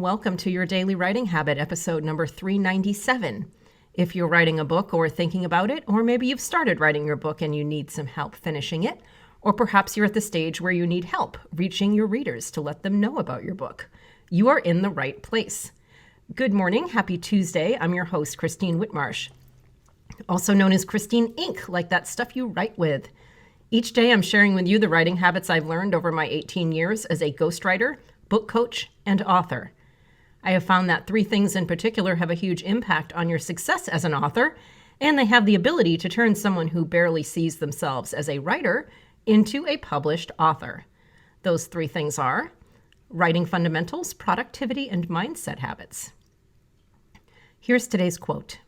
welcome to your Daily Writing Habit, episode number 397. If you're writing a book or thinking about it, or maybe you've started writing your book and you need some help finishing it, or perhaps you're at the stage where you need help reaching your readers to let them know about your book, you are in the right place. Good morning. Happy Tuesday. I'm your host, Christine Whitmarsh, also known as Christine Inc., like that stuff you write with. Each day I'm sharing with you the writing habits I've learned over my 18 years as a ghostwriter, book coach, and author. I have found that three things in particular have a huge impact on your success as an author, and they have the ability to turn someone who barely sees themselves as a writer into a published author. Those three things are writing fundamentals, productivity, and mindset habits. Here's today's quote.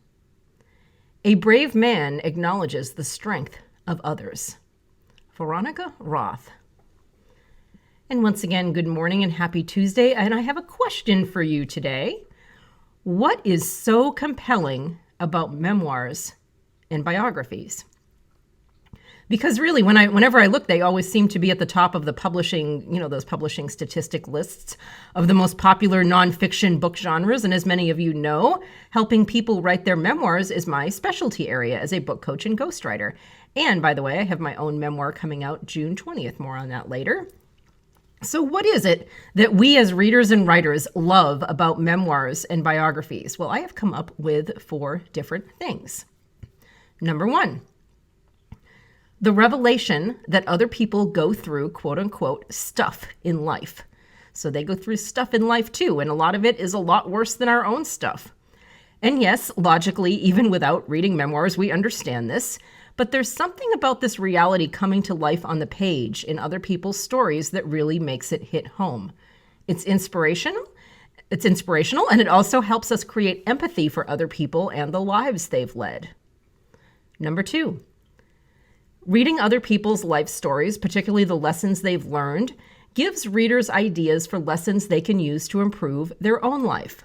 "A brave man acknowledges the strength of others." Veronica Roth. And once again, good morning and happy Tuesday. And I have a question for you today. What is so compelling about memoirs and biographies? Because really, whenever I look, they always seem to be at the top of the publishing, those publishing statistic lists of the most popular nonfiction book genres. And as many of you know, helping people write their memoirs is my specialty area as a book coach and ghostwriter. And by the way, I have my own memoir coming out June 20th. More on that later. So what is it that we as readers and writers love about memoirs and biographies? Well, I have come up with 4 different things. Number 1, the revelation that other people go through, quote unquote, stuff in life. So they go through stuff in life too, and a lot of it is a lot worse than our own stuff. And yes, logically, even without reading memoirs, we understand this. But there's something about this reality coming to life on the page in other people's stories that really makes it hit home. It's inspirational, and it also helps us create empathy for other people and the lives they've led. Number 2, reading other people's life stories, particularly the lessons they've learned, gives readers ideas for lessons they can use to improve their own life.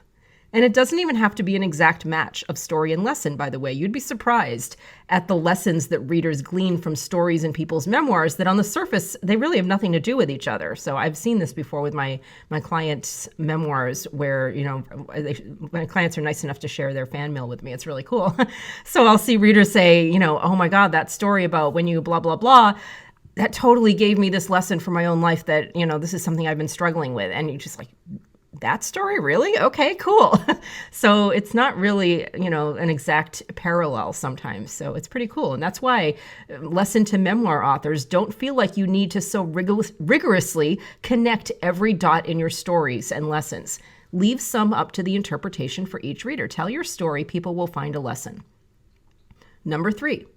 And it doesn't even have to be an exact match of story and lesson, by the way. You'd be surprised at the lessons that readers glean from stories in people's memoirs that on the surface, they really have nothing to do with each other. So I've seen this before with my clients' memoirs where, my clients are nice enough to share their fan mail with me. It's really cool. So I'll see readers say, oh my God, that story about when you blah, blah, blah, that totally gave me this lesson for my own life that, this is something I've been struggling with. And you just like, that story? Really? Okay, cool. So it's not really, an exact parallel sometimes. So it's pretty cool. And that's why lesson to memoir authors don't feel like you need to so rigorously connect every dot in your stories and lessons. Leave some up to the interpretation for each reader. Tell your story, people will find a lesson. Number 3.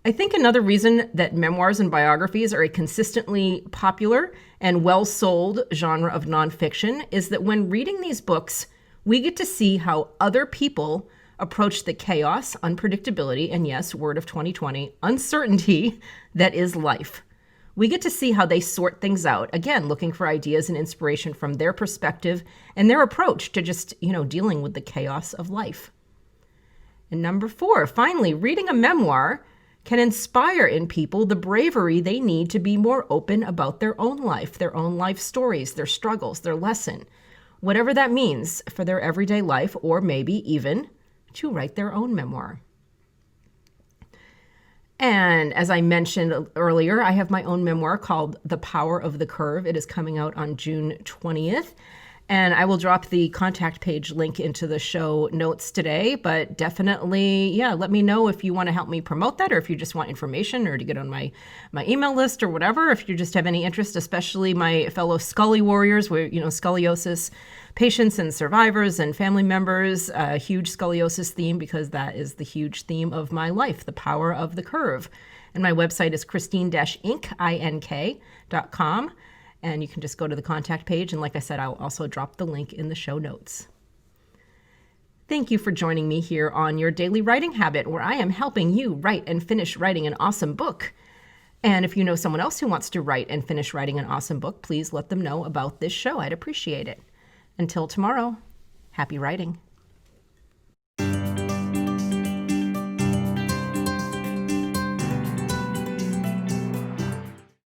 I think another reason that memoirs and biographies are a consistently popular and well-sold genre of nonfiction is that when reading these books, we get to see how other people approach the chaos, unpredictability, and yes, word of 2020, uncertainty that is life. We get to see how they sort things out, again, looking for ideas and inspiration from their perspective and their approach to just, dealing with the chaos of life. And number 4, finally, reading a memoir can inspire in people the bravery they need to be more open about their own life stories, their struggles, their lesson, whatever that means for their everyday life, or maybe even to write their own memoir. And as I mentioned earlier, I have my own memoir called The Power of the Curve. It is coming out on June 20th. And I will drop the contact page link into the show notes today, but definitely, let me know if you want to help me promote that, or if you just want information or to get on my email list or whatever. If you just have any interest, especially my fellow Scully warriors, where, scoliosis patients and survivors and family members, a huge scoliosis theme, because that is the huge theme of my life, the power of the curve. And my website is christine-ink.com. And you can just go to the contact page. And like I said, I'll also drop the link in the show notes. Thank you for joining me here on your Daily Writing Habit, where I am helping you write and finish writing an awesome book. And if you know someone else who wants to write and finish writing an awesome book, please let them know about this show. I'd appreciate it. Until tomorrow, happy writing.